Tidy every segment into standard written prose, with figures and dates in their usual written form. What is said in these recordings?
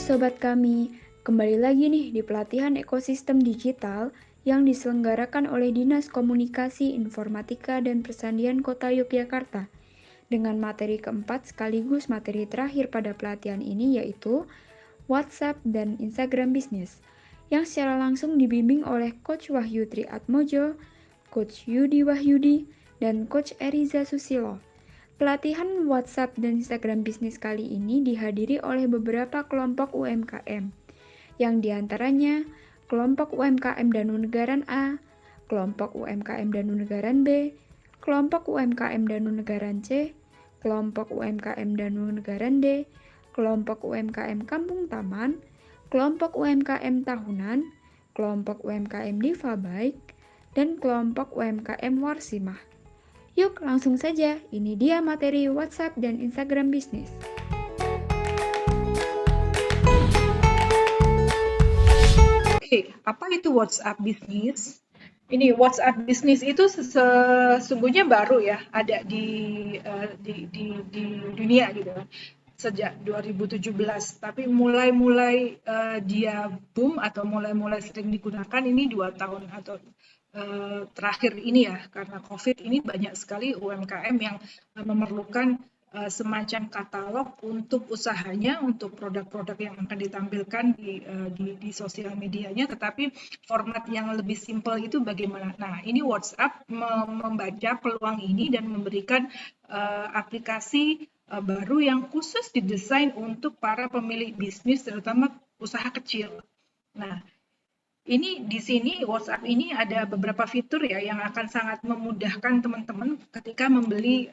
Sobat kami, kembali lagi nih di pelatihan ekosistem digital yang diselenggarakan oleh Dinas Komunikasi, Informatika, dan Persandian Kota Yogyakarta. Dengan materi keempat sekaligus materi terakhir pada pelatihan ini yaitu WhatsApp dan Instagram Business, yang secara langsung dibimbing oleh Coach Wahyu Triatmojo, Coach Yudi Wahyudi, dan Coach Eriza Susilo. Pelatihan WhatsApp dan Instagram bisnis kali ini dihadiri oleh beberapa kelompok UMKM, yang diantaranya kelompok UMKM Danu Negaran A, kelompok UMKM Danu Negaran B, kelompok UMKM Danu Negaran C, kelompok UMKM Danu Negaran D, kelompok UMKM Kampung Taman, kelompok UMKM Tahunan, kelompok UMKM Diva Baik, dan kelompok UMKM Warsimah. Yuk langsung saja, ini dia materi WhatsApp dan Instagram bisnis. Oke, apa itu WhatsApp bisnis? Ini WhatsApp bisnis itu sesungguhnya baru ya, ada di dunia gitu sejak 2017. Tapi mulai dia boom atau mulai sering digunakan ini 2 tahun atau terakhir ini ya, karena COVID ini banyak sekali UMKM yang memerlukan semacam katalog untuk usahanya, untuk produk-produk yang akan ditampilkan di sosial medianya, tetapi format yang lebih simpel itu bagaimana? Nah, ini WhatsApp membaca peluang ini dan memberikan aplikasi baru yang khusus didesain untuk para pemilik bisnis, terutama usaha kecil. Nah, ini di sini WhatsApp ini ada beberapa fitur ya yang akan sangat memudahkan teman-teman ketika membeli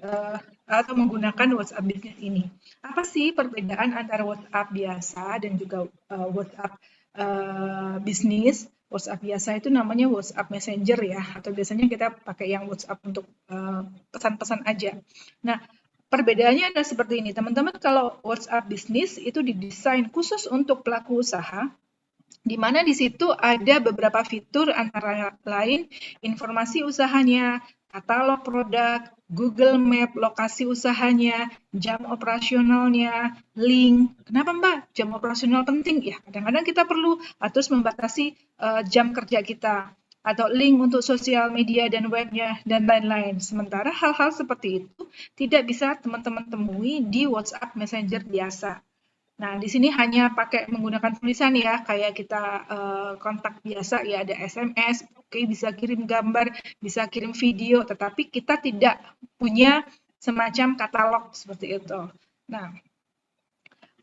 atau menggunakan WhatsApp bisnis ini. Apa sih perbedaan antara WhatsApp biasa dan juga WhatsApp bisnis? WhatsApp biasa itu namanya WhatsApp Messenger ya, atau biasanya kita pakai yang WhatsApp untuk pesan-pesan aja. Nah, perbedaannya adalah seperti ini, teman-teman. Kalau WhatsApp bisnis itu didesain khusus untuk pelaku usaha, di mana di situ ada beberapa fitur antara lain informasi usahanya, katalog produk, Google Map, lokasi usahanya, jam operasionalnya, link. Kenapa Mbak? Jam operasional penting? Ya, kadang-kadang kita perlu terus membatasi jam kerja kita atau link untuk sosial media dan webnya, dan lain-lain. Sementara hal-hal seperti itu tidak bisa teman-teman temui di WhatsApp Messenger biasa. Nah, di sini hanya pakai menggunakan tulisan ya, kayak kita kontak biasa ya, ada SMS, oke, bisa kirim gambar, bisa kirim video, tetapi kita tidak punya semacam katalog seperti itu. Nah,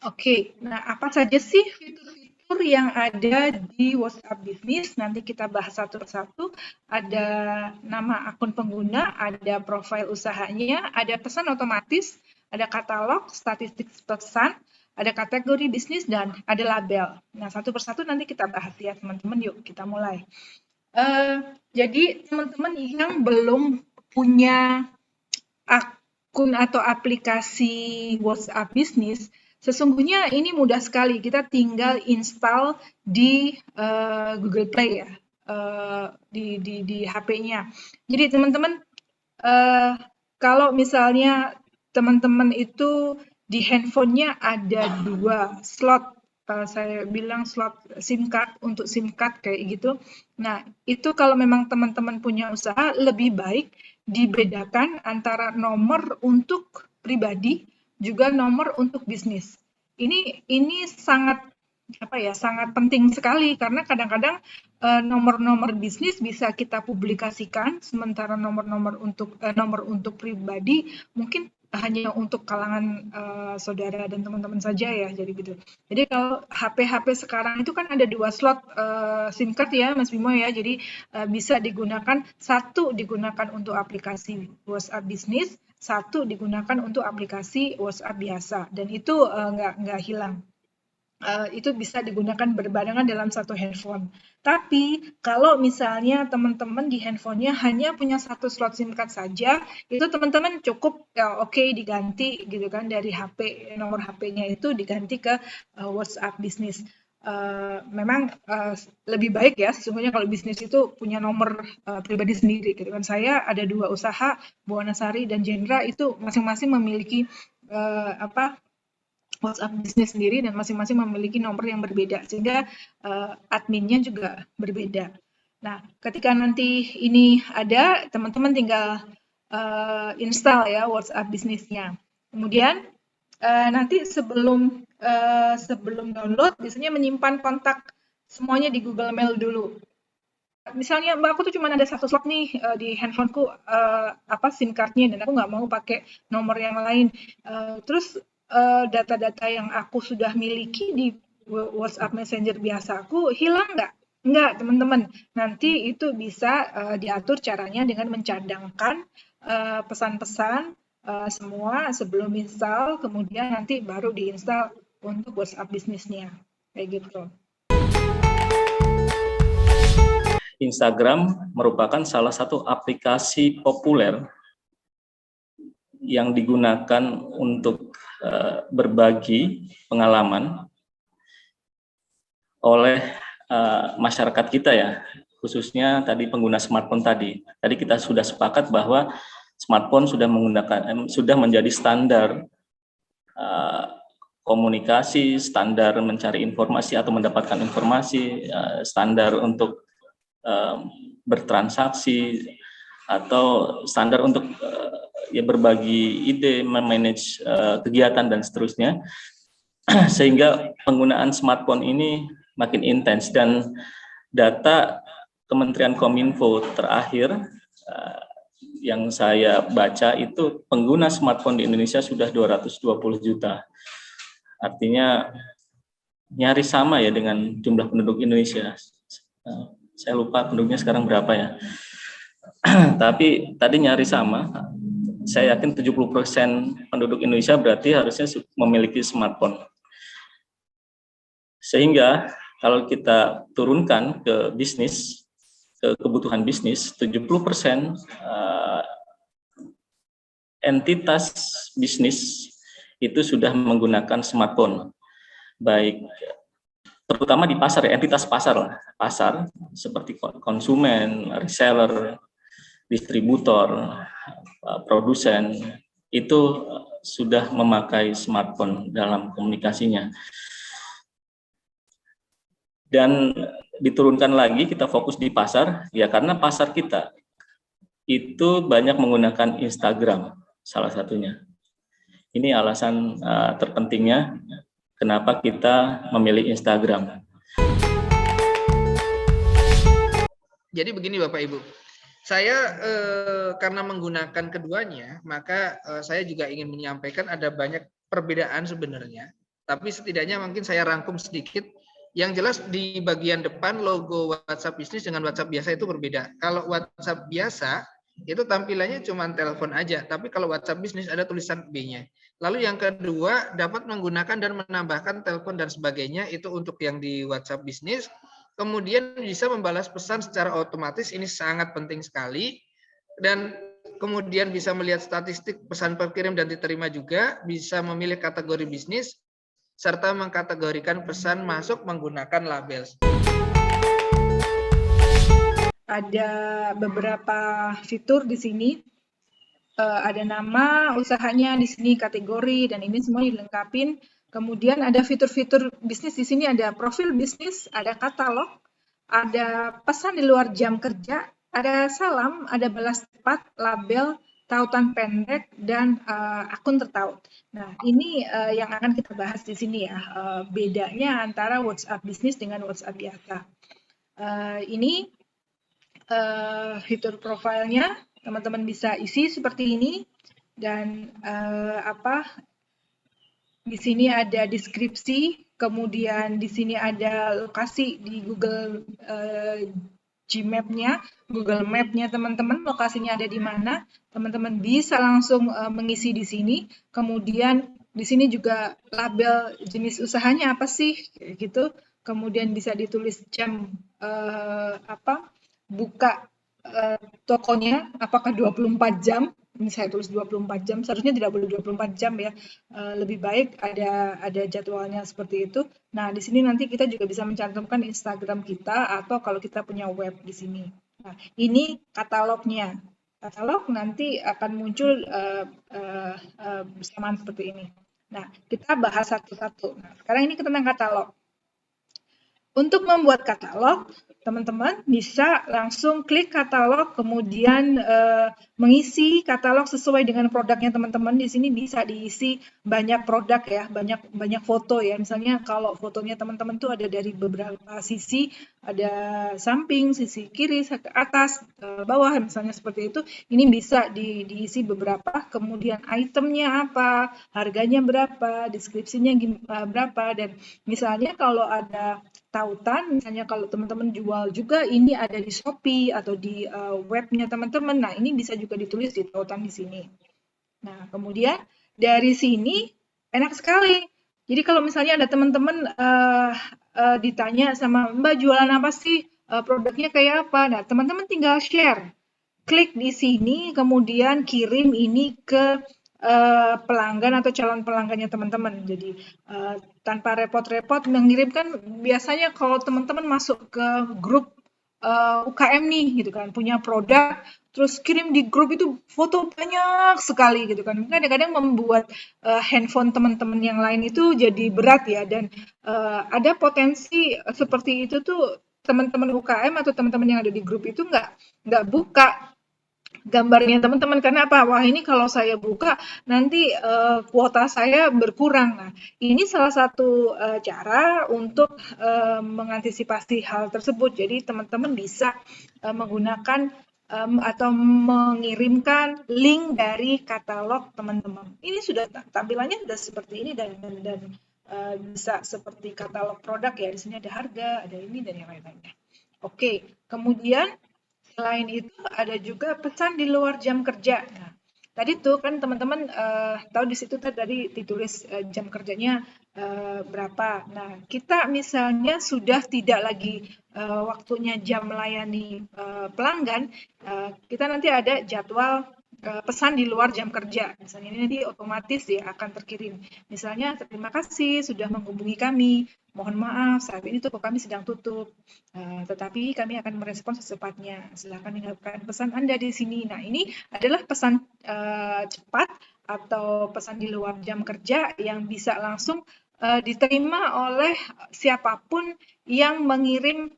oke. Nah, apa saja sih fitur-fitur yang ada di WhatsApp Business? Nanti kita bahas satu persatu. Ada nama akun pengguna, ada profil usahanya, ada pesan otomatis, ada katalog, statistik pesan, ada kategori bisnis, dan ada label. Nah, satu persatu nanti kita bahas ya, teman-teman. Yuk, kita mulai. Jadi, teman-teman yang belum punya akun atau aplikasi WhatsApp Business, sesungguhnya ini mudah sekali. Kita tinggal install di Google Play ya, di HP-nya. Jadi, teman-teman, kalau misalnya teman-teman itu di handphonenya ada 2 slot, saya bilang slot SIM card untuk SIM card kayak gitu. Nah, itu kalau memang teman-teman punya usaha, lebih baik dibedakan antara nomor untuk pribadi juga nomor untuk bisnis. Ini sangat sangat penting sekali karena kadang-kadang nomor-nomor bisnis bisa kita publikasikan, sementara nomor untuk pribadi mungkin hanya untuk kalangan saudara dan teman-teman saja ya, jadi gitu. Jadi kalau HP sekarang itu kan ada 2 slot SIM card ya, Mas Bimo ya. Jadi bisa digunakan, satu digunakan untuk aplikasi WhatsApp Business, satu digunakan untuk aplikasi WhatsApp biasa, dan itu nggak hilang. Itu bisa digunakan berbarengan dalam satu handphone. Tapi kalau misalnya teman-teman di handphonenya hanya punya satu slot SIM card saja, itu teman-teman cukup ya oke diganti gitu kan, dari HP, nomor HP-nya itu diganti ke WhatsApp Business. Memang lebih baik ya sesungguhnya kalau bisnis itu punya nomor pribadi sendiri gitu kan. Saya ada 2 usaha, Buwana Sari dan Jendra, itu masing-masing memiliki WhatsApp bisnis sendiri dan masing-masing memiliki nomor yang berbeda sehingga adminnya juga berbeda. Nah, ketika nanti ini ada, teman-teman tinggal install ya WhatsApp bisnisnya. Kemudian nanti sebelum download biasanya menyimpan kontak semuanya di Google Mail dulu. Misalnya Mbak aku tuh cuma ada satu slot nih di handphoneku SIM cardnya dan aku nggak mau pakai nomor yang lain. Terus data-data yang aku sudah miliki di WhatsApp Messenger biasa aku hilang nggak? Nggak, teman-teman. Nanti itu bisa diatur caranya dengan mencadangkan pesan-pesan semua sebelum install, kemudian nanti baru diinstal untuk WhatsApp bisnisnya. Kayak gitu. Instagram merupakan salah satu aplikasi populer yang digunakan untuk berbagi pengalaman oleh masyarakat kita ya, khususnya tadi pengguna smartphone tadi. Tadi kita sudah sepakat bahwa smartphone sudah menjadi standar komunikasi, standar mencari informasi atau mendapatkan informasi, standar untuk bertransaksi, atau standar untuk ya berbagi ide, memanage kegiatan dan seterusnya. Sehingga penggunaan smartphone ini makin intens, dan data Kementerian Kominfo terakhir yang saya baca itu pengguna smartphone di Indonesia sudah 220 juta. Artinya nyaris sama ya dengan jumlah penduduk Indonesia. Saya lupa penduduknya sekarang berapa ya. Tapi tadi nyaris sama. Saya yakin 70% penduduk Indonesia berarti harusnya memiliki smartphone. Sehingga kalau kita turunkan ke bisnis, ke kebutuhan bisnis, 70% entitas bisnis itu sudah menggunakan smartphone. Baik terutama di pasar ya, entitas pasar seperti konsumen, reseller, distributor, produsen itu sudah memakai smartphone dalam komunikasinya. Dan diturunkan lagi, kita fokus di pasar ya, karena pasar kita itu banyak menggunakan Instagram salah satunya. Ini alasan terpentingnya kenapa kita memilih Instagram. Jadi begini Bapak Ibu, saya karena menggunakan keduanya, maka saya juga ingin menyampaikan ada banyak perbedaan sebenarnya. Tapi setidaknya mungkin saya rangkum sedikit. Yang jelas di bagian depan logo WhatsApp bisnis dengan WhatsApp biasa itu berbeda. Kalau WhatsApp biasa itu tampilannya cuma telepon aja, tapi kalau WhatsApp bisnis ada tulisan B-nya. Lalu yang kedua, dapat menggunakan dan menambahkan telepon dan sebagainya, itu untuk yang di WhatsApp bisnis. Kemudian bisa membalas pesan secara otomatis, ini sangat penting sekali. Dan kemudian bisa melihat statistik pesan terkirim dan diterima juga, bisa memilih kategori bisnis, serta mengkategorikan pesan masuk menggunakan label. Ada beberapa fitur di sini. Ada nama usahanya di sini, kategori, dan ini semua dilengkapin. Kemudian ada fitur-fitur bisnis di sini, ada profil bisnis, ada katalog, ada pesan di luar jam kerja, ada salam, ada balas cepat, label, tautan pendek, dan akun tertaut. Nah, ini yang akan kita bahas di sini ya, bedanya antara WhatsApp bisnis dengan WhatsApp biasa. Ini fitur profilnya, teman-teman bisa isi seperti ini, dan di sini ada deskripsi, kemudian di sini ada lokasi di Google Gmap-nya, Google Map-nya teman-teman, lokasinya ada di mana, teman-teman bisa langsung mengisi di sini. Kemudian di sini juga label jenis usahanya apa sih, gitu. Kemudian bisa ditulis jam buka tokonya, apakah 24 jam. Ini saya tulis 24 jam, seharusnya tidak boleh 24 jam ya. Lebih baik ada jadwalnya seperti itu. Nah, di sini nanti kita juga bisa mencantumkan Instagram kita atau kalau kita punya web di sini. Nah, ini katalognya. Katalog nanti akan muncul bersamaan seperti ini. Nah, kita bahas satu-satu. Nah, sekarang ini tentang katalog. Untuk membuat katalog, teman-teman bisa langsung klik katalog, kemudian mengisi katalog sesuai dengan produknya teman-teman. Di sini bisa diisi banyak produk ya, banyak foto ya. Misalnya kalau fotonya teman-teman tuh ada dari beberapa sisi, ada samping, sisi kiri, ke atas, bawah, misalnya seperti itu. Ini bisa diisi beberapa, kemudian itemnya apa, harganya berapa, deskripsinya berapa, dan misalnya kalau ada tautan, misalnya kalau teman-teman jual juga ini ada di Shopee atau di webnya teman-teman. Nah, ini bisa juga ditulis di tautan di sini. Nah, kemudian dari sini enak sekali. Jadi kalau misalnya ada teman-teman ditanya sama Mbak jualan apa sih, produknya kayak apa? Nah, teman-teman tinggal share. Klik di sini, kemudian kirim ini ke pelanggan atau calon pelanggannya teman-teman. Jadi tanpa repot-repot mengirimkan, biasanya kalau teman-teman masuk ke grup UKM nih gitu kan, punya produk, terus kirim di grup itu foto banyak sekali gitu kan. Kadang-kadang membuat handphone teman-teman yang lain itu jadi berat ya, dan ada potensi seperti itu tuh teman-teman UKM atau teman-teman yang ada di grup itu nggak buka gambarnya teman-teman, karena apa? Wah, ini kalau saya buka nanti kuota saya berkurang. Nah, ini salah satu cara untuk mengantisipasi hal tersebut. Jadi teman-teman bisa menggunakan atau mengirimkan link dari katalog teman-teman. Ini sudah tampilannya sudah seperti ini, dan bisa seperti katalog produk ya. Di sini ada harga, ada ini dan yang lain-lainnya. Oke, kemudian selain itu ada juga pesan di luar jam kerja. Nah, tadi tuh kan teman-teman tahu di situ tadi ditulis jam kerjanya berapa. Nah, kita misalnya sudah tidak lagi waktunya jam melayani pelanggan, kita nanti ada jadwal pesan di luar jam kerja. Misalnya ini nanti otomatis ya akan terkirim. Misalnya, terima kasih sudah menghubungi kami. Mohon maaf, saat ini toko kami sedang tutup. Tetapi kami akan merespon secepatnya. Silakan tinggalkan pesan Anda di sini. Nah, ini adalah pesan cepat atau pesan di luar jam kerja yang bisa langsung diterima oleh siapapun yang mengirim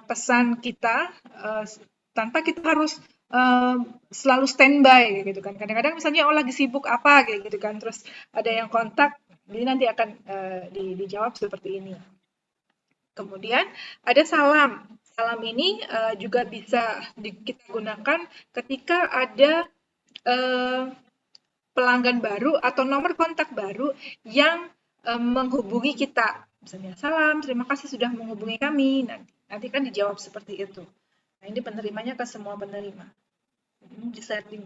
pesan kita tanpa kita harus selalu standby gitu kan. Kadang-kadang misalnya lagi sibuk apa kayak gitu kan, terus ada yang kontak, jadi nanti akan dijawab seperti ini. Kemudian ada salam. Salam ini juga bisa kita gunakan ketika ada pelanggan baru atau nomor kontak baru yang menghubungi kita. Misalnya, salam, terima kasih sudah menghubungi kami. Nanti kan dijawab seperti itu. Nah, ini penerimanya ke semua penerima. Ini di setting.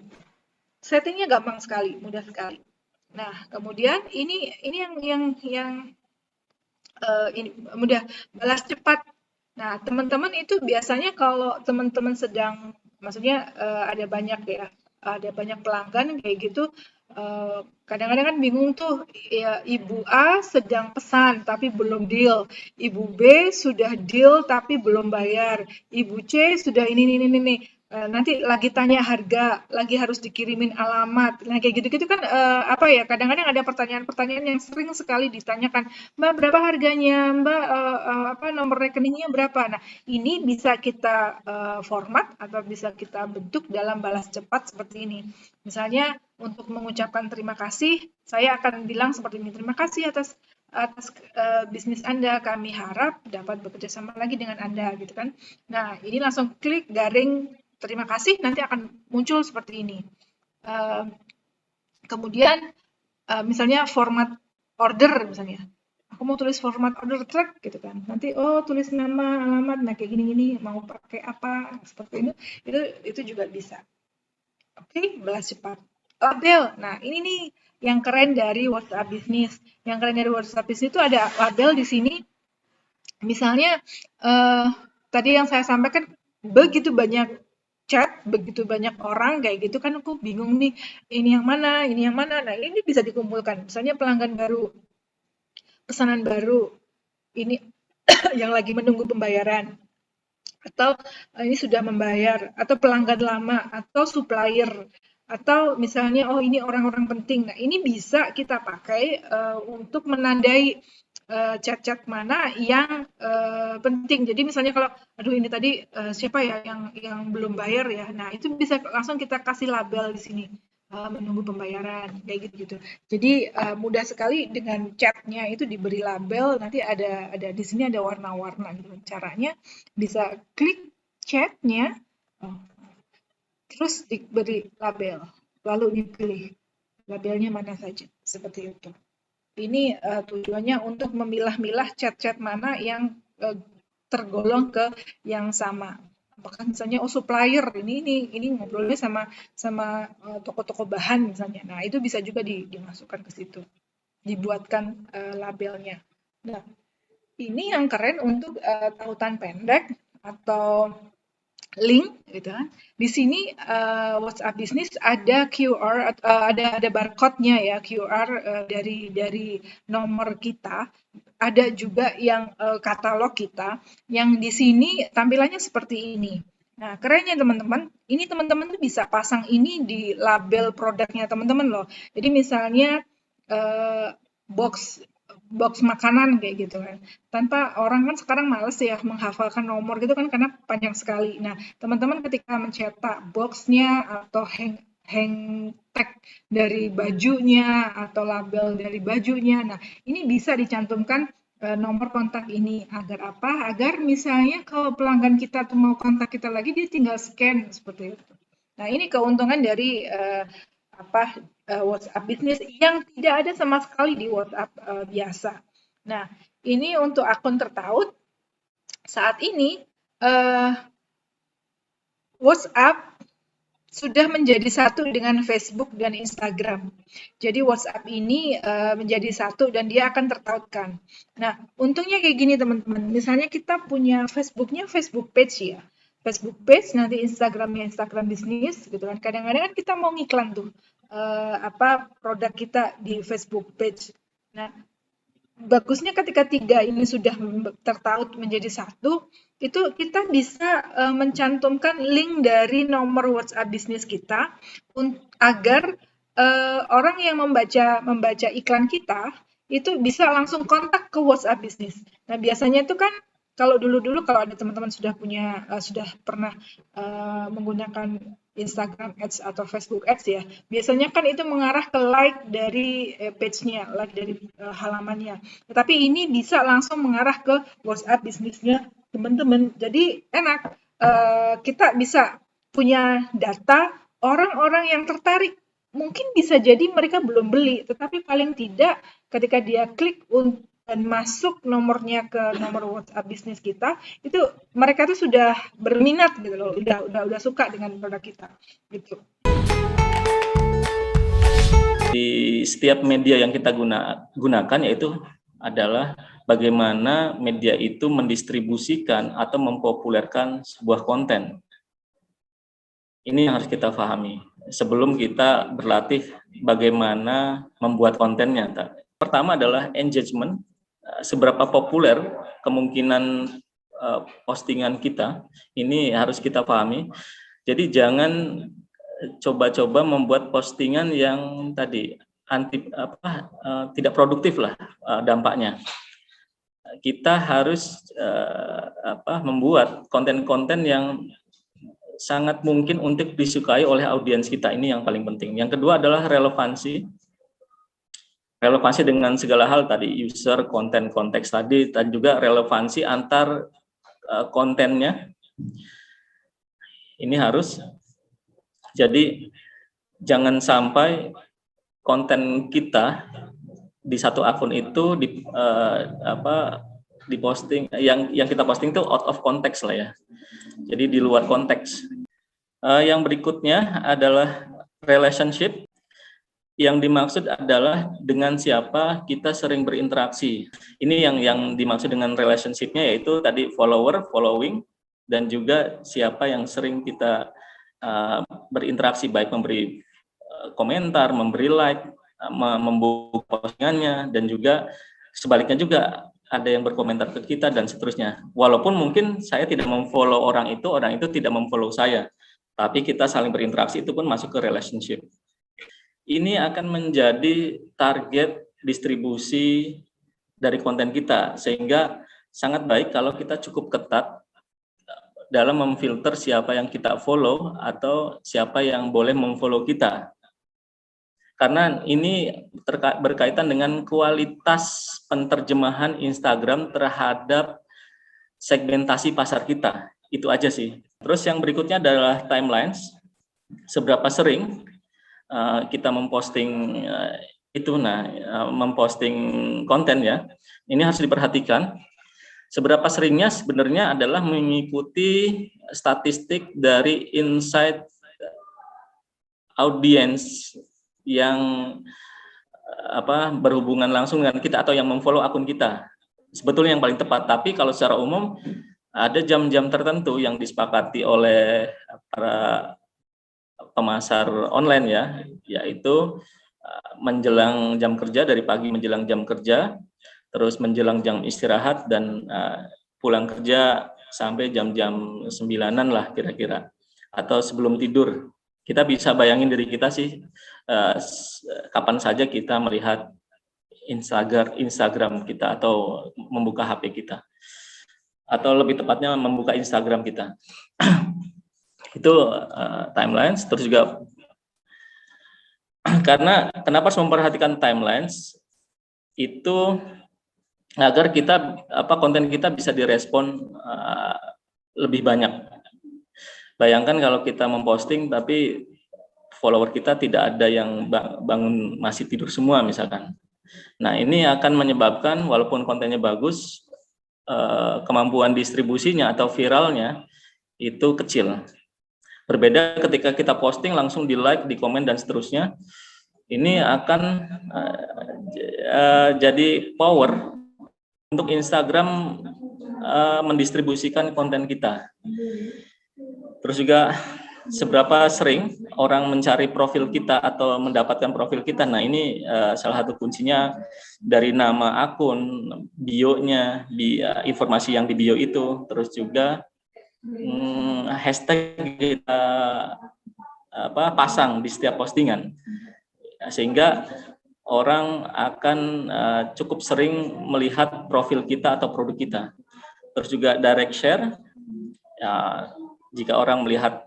Settingnya gampang sekali, mudah sekali. Nah, kemudian ini yang ini mudah, balas cepat. Nah, teman-teman itu biasanya kalau teman-teman sedang, maksudnya ada banyak pelanggan kayak gitu, kadang-kadang kan bingung tuh, ya Ibu A sedang pesan tapi belum deal, Ibu B sudah deal tapi belum bayar, Ibu C sudah ini. Nanti lagi tanya harga, lagi harus dikirimin alamat. Nah, kayak gitu-gitu kan kadang-kadang ada pertanyaan-pertanyaan yang sering sekali ditanyakan, Mbak berapa harganya, Mbak nomor rekeningnya berapa. Nah, ini bisa kita format atau bisa kita bentuk dalam balas cepat seperti ini. Misalnya untuk mengucapkan terima kasih, saya akan bilang seperti ini, terima kasih atas bisnis Anda, kami harap dapat bekerja sama lagi dengan Anda gitu kan. Nah, ini langsung klik garing terima kasih, nanti akan muncul seperti ini. Kemudian misalnya format order, misalnya aku mau tulis format order track gitu kan, nanti tulis nama, alamat, nah kayak gini-gini, mau pakai apa seperti itu juga bisa. Oke, balas cepat. Label, nah ini nih yang keren dari WhatsApp Business. Yang keren dari WhatsApp Business itu ada label di sini. Misalnya tadi yang saya sampaikan, begitu banyak chat, begitu banyak orang kayak gitu kan, aku bingung nih, ini yang mana. Nah, ini bisa dikumpulkan. Misalnya pelanggan baru, pesanan baru, ini yang lagi menunggu pembayaran, atau ini sudah membayar, atau pelanggan lama, atau supplier, Atau misalnya, oh ini orang-orang penting. Nah, ini bisa kita pakai untuk menandai chat-chat mana yang penting. Jadi misalnya kalau, aduh ini tadi siapa ya yang belum bayar ya. Nah, itu bisa langsung kita kasih label di sini. Menunggu pembayaran kayak gitu-gitu. Jadi mudah sekali dengan chatnya itu diberi label. Nanti ada di sini ada warna-warna gitu. Caranya bisa klik chatnya, terus diberi label, lalu dipilih labelnya mana saja, seperti itu. Ini tujuannya untuk memilah-milah chat-chat mana yang tergolong ke yang sama. Apakah misalnya supplier ini ngobrolnya sama toko-toko bahan misalnya. Nah, itu bisa juga dimasukkan ke situ. Dibuatkan labelnya. Nah, ini yang keren untuk tautan pendek atau link gitu kan. Di sini WhatsApp Business ada QR, ada barcode-nya ya, QR dari nomor kita. Ada juga yang katalog kita, yang di sini tampilannya seperti ini. Nah, kerennya teman-teman, ini teman-teman tuh bisa pasang ini di label produknya teman-teman loh. Jadi misalnya box box makanan kayak gitu kan. Tanpa orang kan sekarang males ya menghafalkan nomor gitu kan karena panjang sekali. Nah, teman-teman ketika mencetak boxnya atau hang tag dari bajunya atau label dari bajunya. Nah, ini bisa dicantumkan nomor kontak ini agar apa? Agar misalnya kalau pelanggan kita tuh mau kontak kita lagi dia tinggal scan seperti itu. Nah, ini keuntungan dari WhatsApp Business yang tidak ada sama sekali di WhatsApp biasa. Nah, ini untuk akun tertaut. Saat ini WhatsApp sudah menjadi satu dengan Facebook dan Instagram. Jadi WhatsApp ini menjadi satu dan dia akan tertautkan. Nah, untungnya kayak gini teman-teman. Misalnya kita punya Facebooknya Facebook page ya. Facebook page, nanti Instagramnya Instagram bisnis gitu kan. Kadang-kadang kan kita mau ngiklan tuh produk kita di Facebook page. Nah, bagusnya ketika tiga ini sudah tertaut menjadi satu, itu kita bisa mencantumkan link dari nomor WhatsApp bisnis kita agar orang yang membaca iklan kita itu bisa langsung kontak ke WhatsApp bisnis. Nah, biasanya itu kan kalau dulu-dulu kalau ada teman-teman sudah pernah menggunakan Instagram Ads atau Facebook Ads ya, biasanya kan itu mengarah ke like dari page-nya, like dari halamannya. Tetapi ini bisa langsung mengarah ke WhatsApp bisnisnya teman-teman. Jadi enak, kita bisa punya data orang-orang yang tertarik. Mungkin bisa jadi mereka belum beli, tetapi paling tidak ketika dia klik dan masuk nomornya ke nomor WhatsApp bisnis kita, itu mereka tuh sudah berminat gitu loh, udah suka dengan produk kita gitu. Di setiap media yang kita gunakan yaitu adalah bagaimana media itu mendistribusikan atau mempopulerkan sebuah konten. Ini yang harus kita pahami sebelum kita berlatih bagaimana membuat kontennya. Pertama adalah engagement, seberapa populer kemungkinan postingan kita, ini harus kita pahami. Jadi jangan coba-coba membuat postingan yang tadi tidak produktif lah dampaknya. Kita harus membuat konten-konten yang sangat mungkin untuk disukai oleh audiens kita, ini yang paling penting. Yang kedua adalah relevansi dengan segala hal tadi, user, konten, konteks tadi, dan juga relevansi antar kontennya. Ini harus. Jadi jangan sampai konten kita di satu akun itu diposting, yang kita posting itu out of context lah ya. Jadi di luar konteks. Yang berikutnya adalah relationship. Yang dimaksud adalah dengan siapa kita sering berinteraksi. Ini yang dimaksud dengan relationship-nya, yaitu tadi follower, following, dan juga siapa yang sering kita berinteraksi, baik memberi komentar, memberi like, membuka postingannya, dan juga sebaliknya juga ada yang berkomentar ke kita dan seterusnya. Walaupun mungkin saya tidak memfollow orang itu tidak memfollow saya. tapi kita saling berinteraksi, itu pun masuk ke relationship. Ini akan menjadi target distribusi dari konten kita, sehingga sangat baik kalau kita cukup ketat dalam memfilter siapa yang kita follow atau siapa yang boleh memfollow kita. Karena ini berkaitan dengan kualitas penerjemahan Instagram terhadap segmentasi pasar kita. Itu aja sih. Terus yang berikutnya adalah timelines. Seberapa sering kita memposting memposting konten ya. Ini harus diperhatikan. Seberapa seringnya sebenarnya adalah mengikuti statistik dari insight audience yang berhubungan langsung dengan kita atau yang memfollow akun kita. Sebetulnya yang paling tepat, tapi kalau secara umum ada jam-jam tertentu yang disepakati oleh para pemasar online ya, yaitu menjelang jam kerja, dari pagi menjelang jam kerja, terus menjelang jam istirahat, dan pulang kerja sampai jam-jam 9-an lah kira-kira, atau sebelum tidur. Kita bisa bayangin diri kita sih kapan saja kita melihat Instagram kita atau membuka HP kita, atau lebih tepatnya membuka Instagram kita. Itu timelines. Terus juga karena kenapa harus memperhatikan timelines itu agar kita konten kita bisa direspon lebih banyak. Bayangkan kalau kita memposting tapi follower kita tidak ada yang bangun masih tidur semua misalkan. Nah, ini akan menyebabkan walaupun kontennya bagus, kemampuan distribusinya atau viralnya itu kecil. Berbeda ketika kita posting langsung di like, di komen, dan seterusnya. Ini akan jadi power untuk Instagram mendistribusikan konten kita. Terus juga seberapa sering orang mencari profil kita atau mendapatkan profil kita. Nah, ini salah satu kuncinya dari nama akun, bio-nya, informasi yang di bio itu, terus juga hashtag kita pasang di setiap postingan, sehingga orang akan cukup sering melihat profil kita atau produk kita. Terus juga direct share, ya, jika orang melihat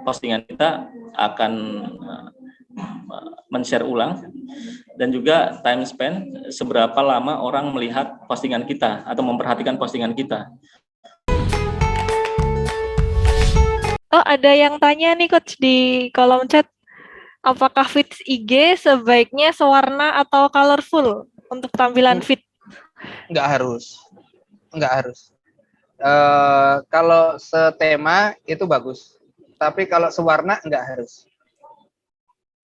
postingan kita akan men-share ulang, dan juga time spend, seberapa lama orang melihat postingan kita atau memperhatikan postingan kita. Oh, ada yang tanya nih Coach di kolom chat, apakah feed IG sebaiknya sewarna atau colorful untuk tampilan feed? Nggak harus. Kalau setema itu bagus, tapi kalau sewarna nggak harus.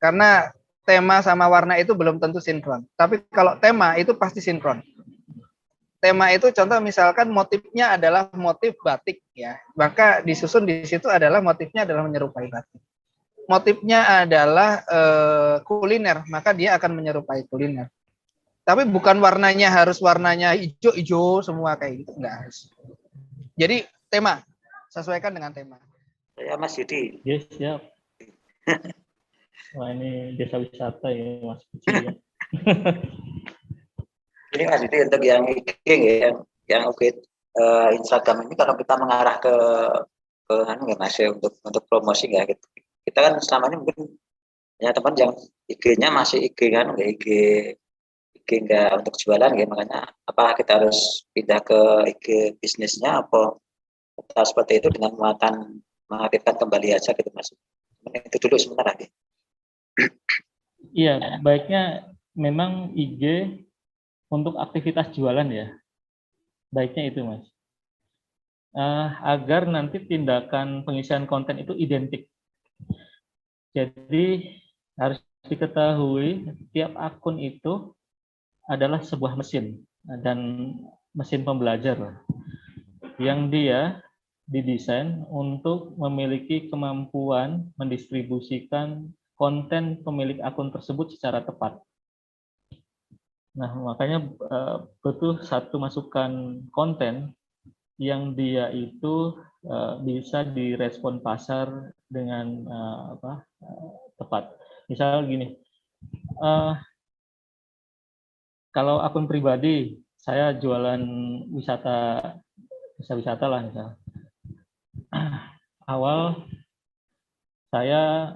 Karena tema sama warna itu belum tentu sinkron. Tapi kalau tema itu pasti sinkron. Tema itu contoh misalkan motifnya adalah motif batik ya, maka disusun di situ adalah motifnya adalah menyerupai batik. Motifnya adalah kuliner, maka dia akan menyerupai kuliner. Tapi bukan warnanya harus warnanya hijau semua kayak gitu, enggak harus. Jadi tema, sesuaikan dengan tema. Ya Mas Yudi. Yes, siap. Wah, ini desa wisata ya Mas Puji ya. Ini Mas Yudi untuk yang IG ya, yang Instagram ini kalau kita mengarah ke Mas ya, untuk promosi ya gitu. Kita kan selama ini mungkin ya teman yang IG-nya masih IG kan, nggak IG nggak untuk jualan ya, makanya apa kita harus pindah ke IG bisnisnya apa kita seperti itu dengan mengaktifkan kembali aja gitu Mas. Itu dulu sebentar lagi. Iya, baiknya memang IG untuk aktivitas jualan ya. Baiknya itu Mas. Agar nanti tindakan pengisian konten itu identik. Jadi harus diketahui tiap akun itu adalah sebuah mesin dan mesin pembelajar yang dia didesain untuk memiliki kemampuan mendistribusikan konten pemilik akun tersebut secara tepat. Nah, makanya butuh satu masukan konten yang dia itu bisa direspon pasar dengan tepat. Misal gini, kalau akun pribadi saya jualan wisata lah misal. Awal saya,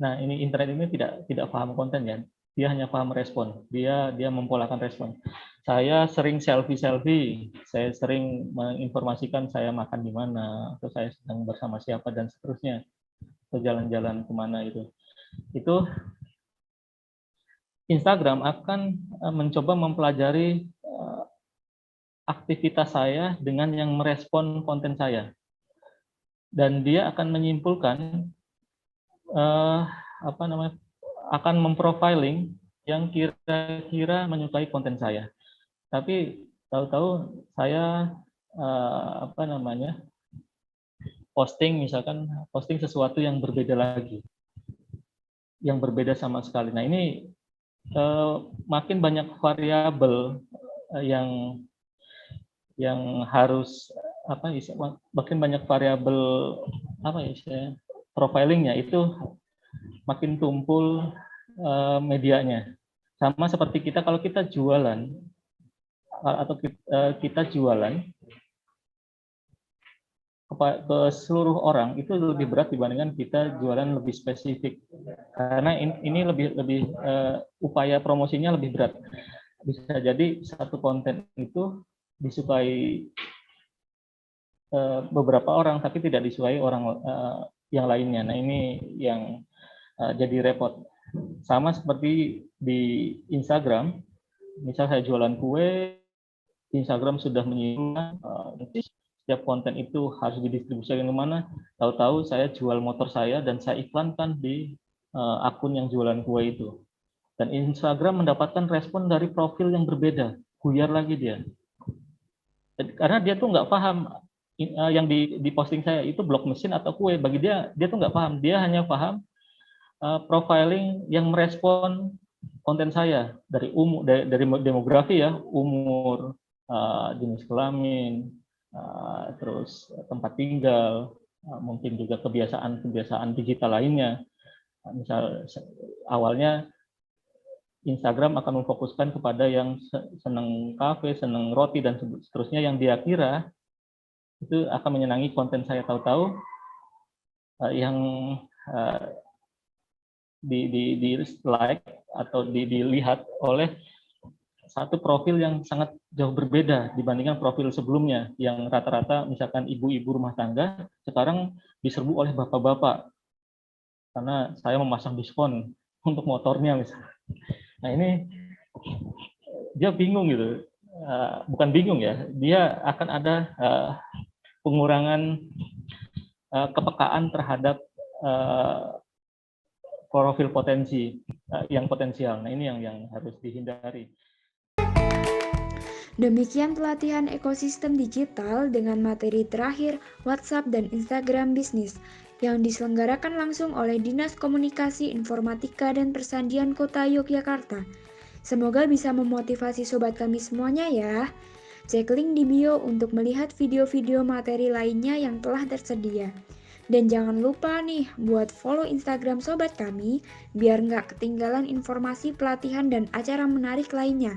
nah ini internet ini tidak paham konten ya, dia hanya paham respon, dia mempolakan respon. Saya sering selfie, saya sering menginformasikan saya makan di mana, atau saya sedang bersama siapa dan seterusnya, atau jalan-jalan kemana itu. Itu Instagram akan mencoba mempelajari aktivitas saya dengan yang merespon konten saya, dan dia akan menyimpulkan akan memprofiling yang kira-kira menyukai konten saya. Tapi tahu-tahu saya posting sesuatu yang berbeda lagi, yang berbeda sama sekali. Nah ini makin banyak variabel yang harus makin banyak variabel profilingnya, itu makin tumpul medianya. Sama seperti kita kalau kita jualan atau kita jualan ke seluruh orang, itu lebih berat dibandingkan kita jualan lebih spesifik, karena ini lebih upaya promosinya lebih berat. Bisa jadi satu konten itu disukai beberapa orang tapi tidak disukai orang yang lainnya. Nah ini yang jadi repot. Sama seperti di Instagram, misal saya jualan kue, Instagram sudah menyimpulkan setiap konten itu harus didistribusikan kemana. Tahu-tahu saya jual motor saya dan saya iklankan di akun yang jualan kue itu. Dan Instagram mendapatkan respon dari profil yang berbeda, buyar lagi dia. Karena dia tuh nggak paham yang di posting saya itu blog mesin atau kue. Bagi dia tuh nggak paham. Dia hanya paham profiling yang merespon konten saya dari demografi ya, umur, jenis kelamin, terus tempat tinggal, mungkin juga kebiasaan digital lainnya. Misal awalnya Instagram akan memfokuskan kepada yang senang kafe, senang roti dan seterusnya, yang dia kira itu akan menyenangi konten saya. Tahu-tahu yang di like atau dilihat oleh satu profil yang sangat jauh berbeda dibandingkan profil sebelumnya, yang rata-rata misalkan ibu-ibu rumah tangga, sekarang diserbu oleh bapak-bapak karena saya memasang diskon untuk motornya misalnya. Nah ini dia bingung gitu, bukan bingung ya, dia akan ada pengurangan kepekaan terhadap profil yang potensial. Nah ini yang harus dihindari. Demikian pelatihan ekosistem digital dengan materi terakhir WhatsApp dan Instagram bisnis yang diselenggarakan langsung oleh Dinas Komunikasi Informatika dan Persandian Kota Yogyakarta. Semoga bisa memotivasi sobat kami semuanya ya. Cek link di bio untuk melihat video-video materi lainnya yang telah tersedia. Dan jangan lupa nih buat follow Instagram sobat kami biar nggak ketinggalan informasi pelatihan dan acara menarik lainnya.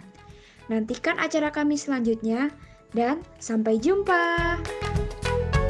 Nantikan acara kami selanjutnya dan sampai jumpa.